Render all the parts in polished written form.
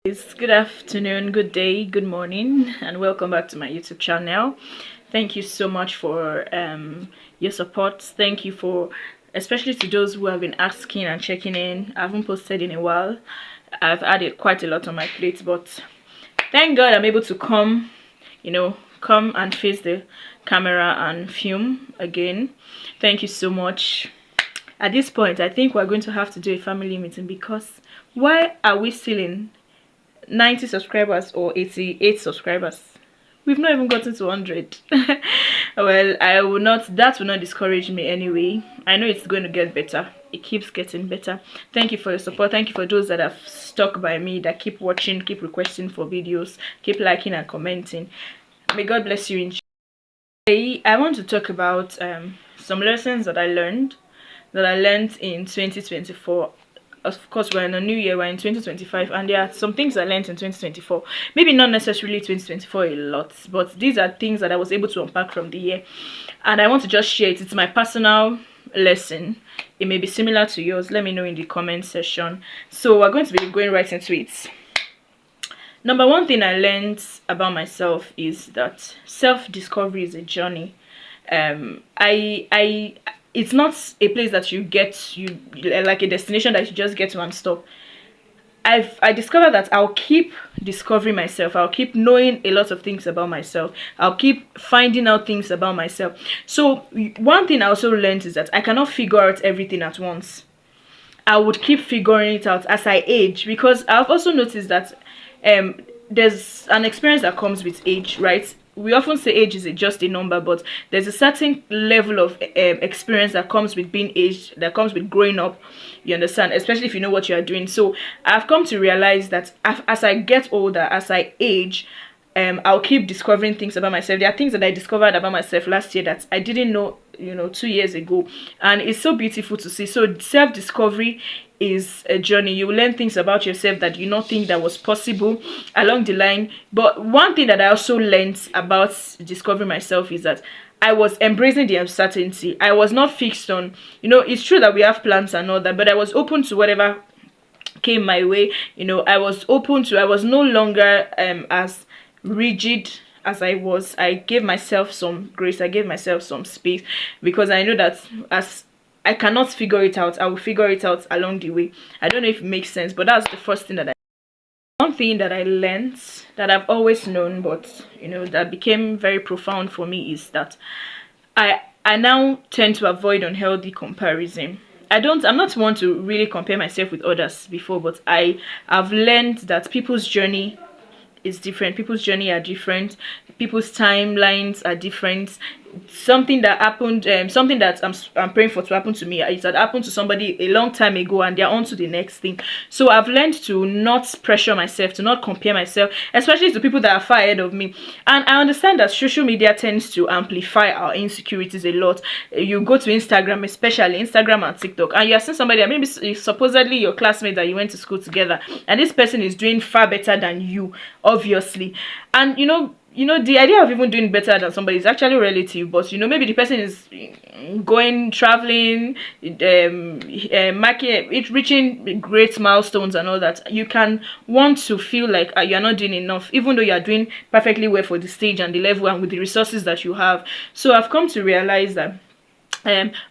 Good afternoon, good day, good morning, and welcome back to my YouTube channel. Thank you so much for your support. Thank you for, especially to those who have been asking and checking in. I haven't posted in a while. I've added quite a lot on my plate, but thank God I'm able to come and face the camera and film again. Thank you so much. At this point, I think we're going to have to do a family meeting, because why are we still in 90 subscribers or 88 subscribers? We've not even gotten to 100. Well, that will not discourage me anyway. I know it's going to get better. It keeps getting better. Thank you for your support. Thank you for those that have stuck by me, that keep watching, keep requesting for videos, keep liking and commenting. May God bless you. Today I want to talk about some lessons that I learned in 2024. Of course, we're in a new year, we're in 2025, and there are some things I learned in 2024. Maybe not necessarily 2024 a lot, but these are things that I was able to unpack from the year, and I want to just share it. It's my personal lesson. It may be similar to yours. Let me know in the comment section. So we're going to be going right into it. Number one thing I learned about myself is that self-discovery is a journey. It's not a place that you like a destination that you just get to and stop. I discovered that I'll keep discovering myself. I'll keep knowing a lot of things about myself. I'll keep finding out things about myself. So one thing I also learned is that I cannot figure out everything at once. I would keep figuring it out as I age, because I've also noticed that there's an experience that comes with age, right? We often say age is just a number, but there's a certain level of experience that comes with being aged, that comes with growing up, you understand, especially if you know what you are doing. So I've come to realize that as I get older, as I age, I'll keep discovering things about myself. There are things that I discovered about myself last year that I didn't know 2 years ago, and it's so beautiful to see. So self-discovery is a journey. You will learn things about yourself that you not think that was possible along the line. But one thing that I also learned about discovering myself is that I was embracing the uncertainty. I was not fixed on, it's true that we have plans and all that, but I was open to whatever came my way. I was no longer as rigid as I was. I gave myself some grace. I gave myself some space, because I know that as I cannot figure it out, I will figure it out along the way. I don't know if it makes sense, but that's the first thing that one thing that I learned, that I've always known, but that became very profound for me, is that I now tend to avoid unhealthy comparison. I'm not one to really compare myself with others before, but I have learned that people's journey is different. People's journey are different. People's timelines are different. Something that happened, something that I'm praying for to happen to me, it had happened to somebody a long time ago, and they're on to the next thing. So I've learned to not pressure myself, to not compare myself, especially to people that are far ahead of me. And I understand that social media tends to amplify our insecurities a lot. You go to Instagram, especially Instagram and TikTok, and you're seeing somebody that maybe supposedly your classmate that you went to school together, and this person is doing far better than you, obviously. And the idea of even doing better than somebody is actually relative, but maybe the person is going, traveling, reaching great milestones and all that. You can want to feel like you're not doing enough, even though you're doing perfectly well for the stage and the level and with the resources that you have. So I've come to realize that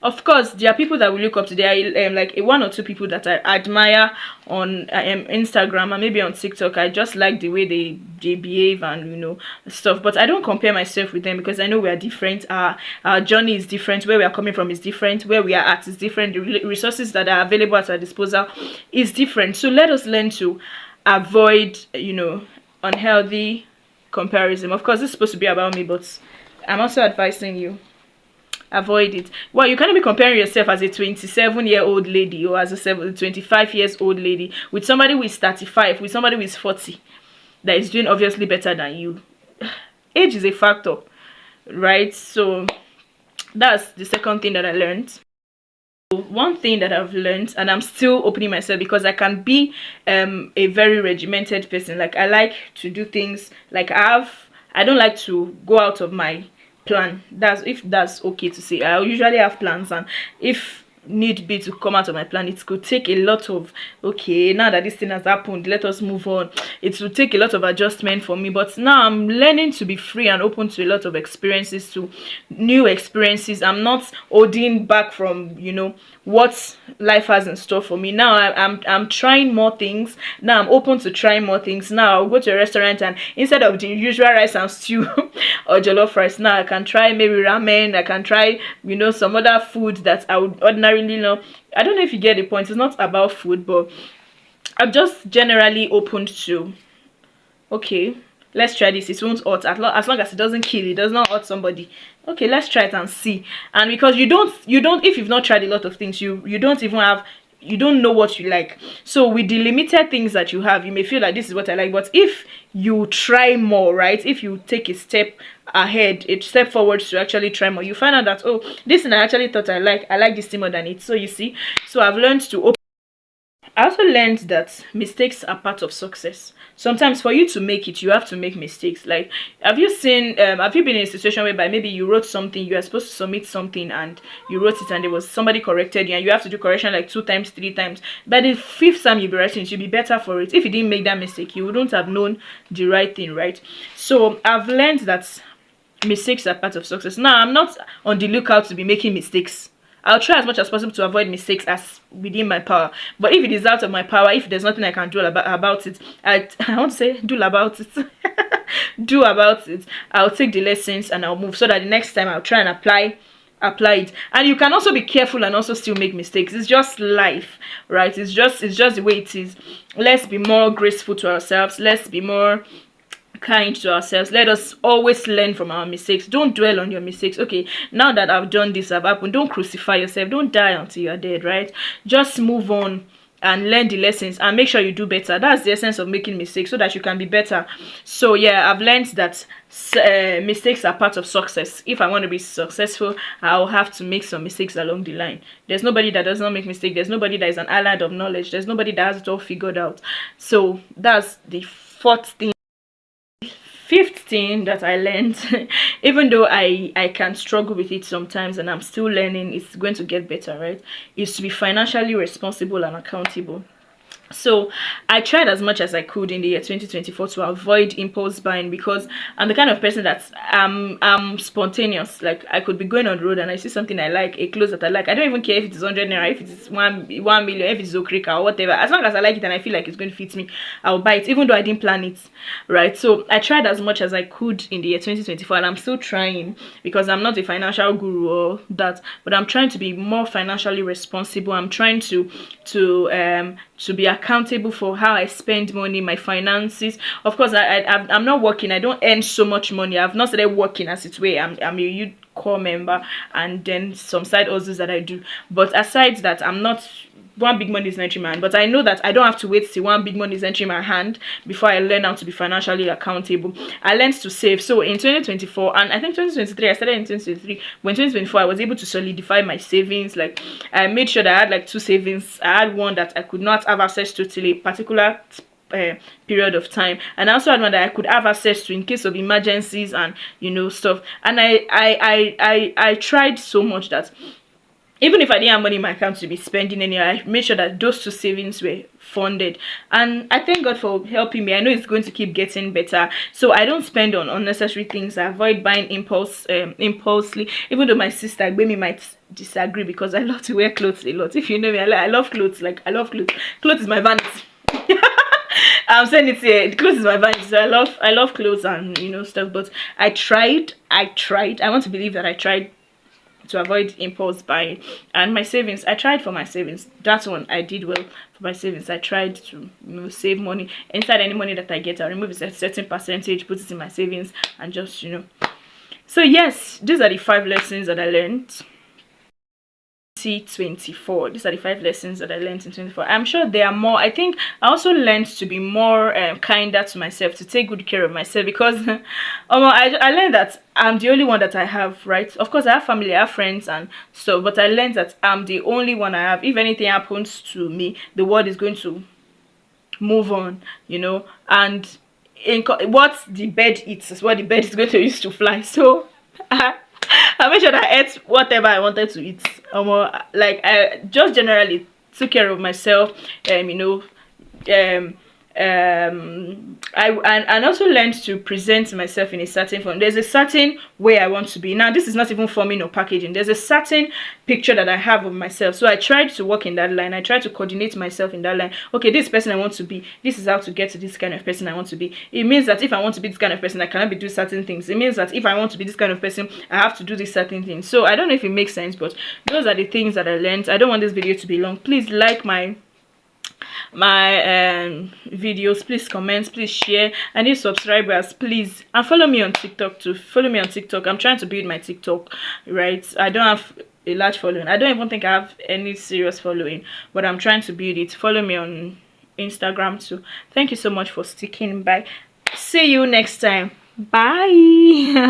of course there are people that we look up to. There are like one or two people that I admire on Instagram and maybe on TikTok. I just like the way they behave and stuff, but I don't compare myself with them, because I know we are different. Our journey is different. Where we are coming from is different. Where we are at is different. The resources that are available at our disposal is different. So let us learn to avoid unhealthy comparison. Of course, this is supposed to be about me, but I'm also advising you, avoid it. Well, you cannot be comparing yourself as a 27-year-old lady or as a 25 years old lady with somebody who is 35, with somebody who is 40, that is doing obviously better than you. Age is a factor, right? So that's the second thing that I learned. One thing that I've learned, and I'm still opening myself, because I can be a very regimented person. Like, I like to do things like I don't like to go out of my plan. That's okay to say. I usually have plans, and if need be to come out of my plan. It could take a lot of, okay, now that this thing has happened, let us move on. It will take a lot of adjustment for me, but now I'm learning to be free and open to a lot of experiences, to new experiences. I'm not holding back from, you know, what life has in store for me. Now I'm trying more things. Now I'm open to trying more things. Now I'll go to a restaurant, and instead of the usual rice and stew or jollof rice, now I can try maybe ramen. I can try, you know, some other food that I would ordinarily know. I don't know if you get the point. It's not about food, but I'm just generally open to, okay, let's try this. It won't hurt, as long as it doesn't kill, it does not hurt somebody. Okay, let's try it and see. And because you don't, if you've not tried a lot of things, you don't even have, you don't know what you like. So with the limited things that you have, you may feel like this is what I like. But if you try more, right, if you take a step ahead, a step forward to actually try more, you find out that, oh, this thing I actually thought I like this thing more than it. So you see, so I've learned to open. I also learned that mistakes are part of success. Sometimes for you to make it, you have to make mistakes. Like, have you been in a situation whereby maybe you wrote something, you are supposed to submit something, and you wrote it and there was somebody corrected you, and you have to do correction like 2 times, 3 times. By the 5th time you be writing it, you'll be better for it. If you didn't make that mistake, you wouldn't have known the right thing, right? So I've learned that mistakes are part of success. Now, I'm not on the lookout to be making mistakes. I'll try as much as possible to avoid mistakes as within my power. But if it is out of my power, if there's nothing I can do about it, I want to say do about it. Do about it. I'll take the lessons and I'll move, so that the next time I'll try and apply it. And you can also be careful and also still make mistakes. It's just life, right? It's just the way it is. Let's be more graceful to ourselves. Let's be more kind to ourselves. Let us always learn from our mistakes. Don't dwell on your mistakes. Okay, now that I've done this, I've happened, don't crucify yourself. Don't die until you're dead, right? Just move on and learn the lessons and make sure you do better. That's the essence of making mistakes, so that you can be better. So yeah, I've learned that mistakes are part of success. If I want to be successful, I'll have to make some mistakes along the line. There's nobody that does not make mistakes. There's nobody that is an island of knowledge. There's nobody that has it all figured out. So that's the 4th thing. 5th thing that I learned, even though I can struggle with it sometimes and I'm still learning, it's going to get better, right, is to be financially responsible and accountable. So I tried as much as I could in the year 2024 to avoid impulse buying, because I'm the kind of person that I'm spontaneous. Like, I could be going on the road and I see something I like, a clothes that I like. I don't even care if it is 100 naira, if it is 1 million, if it's Okrika or whatever. As long as I like it and I feel like it's going to fit me, I'll buy it, even though I didn't plan it, right? So I tried as much as I could in the year 2024, and I'm still trying, because I'm not a financial guru or that, but I'm trying to be more financially responsible. I'm trying to be accountable for how I spend money, my finances. Of course, I'm not working. I don't earn so much money. I've not started working as its way. I'm a youth core member, and then some side hustles that I do. But aside that, I'm not one big money is entering my hand. But I know that I don't have to wait till one big money is entering my hand before I learn how to be financially accountable. I learned to save. So in 2024, and I think 2023, I started in 2023. When 2024, I was able to solidify my savings. Like, I made sure that I had like 2 savings. I had one that I could not have access to till a particular period of time, and I also had one that I could have access to in case of emergencies and, you know, stuff. And I tried so much that even if I didn't have money in my account to be spending anywhere, I made sure that those 2 savings were funded. And I thank God for helping me. I know it's going to keep getting better. So I don't spend on unnecessary things. I avoid buying impulsively. Even though my sister Gbemi might disagree, because I love to wear clothes a lot. If you know me, I love clothes. Like, I love clothes. Clothes is my vanity. I'm saying it here. Clothes is my vanity. So I love clothes and, you know, stuff. But I tried. I want to believe that I tried to avoid impulse buying. And my savings, I tried for my savings. That one I did well for my savings. I tried to, you know, save money. Inside any money that I get, I remove a certain percentage, put it in my savings, and just, you know. So yes, these are the 5 lessons that I learned. 2024. These are the 5 lessons that I learned in 24. I'm sure there are more. I think I also learned to be more kinder to myself, to take good care of myself, because I learned that I'm the only one that I have, right? Of course, I have family, I have friends and stuff, but I learned that I'm the only one I have. If anything happens to me, the world is going to move on, you know, and what the bird eats is what the bird is going to use to fly. So I made sure that I ate whatever I wanted to eat. like I just generally took care of myself. You know, um and also learned to present myself in a certain form. There's a certain way I want to be. Now this is not even forming or packaging. There's a certain picture that I have of myself, so I tried to work in that line. I tried to coordinate myself in that line. Okay, this person I want to be, this is how to get to this kind of person I want to be. It means that if I want to be this kind of person, I cannot be doing certain things. It means that if I want to be this kind of person, I have to do these certain things. So I don't know if it makes sense, but those are the things that I learned. I don't want this video to be long. Please like my videos, please comment, please share. I need subscribers, please, and follow me on TikTok too. Follow me on TikTok. I'm trying to build my TikTok, right? I don't have a large following. I don't even think I have any serious following, but I'm trying to build it. Follow me on Instagram too. Thank you so much for sticking by. See you next time. Bye.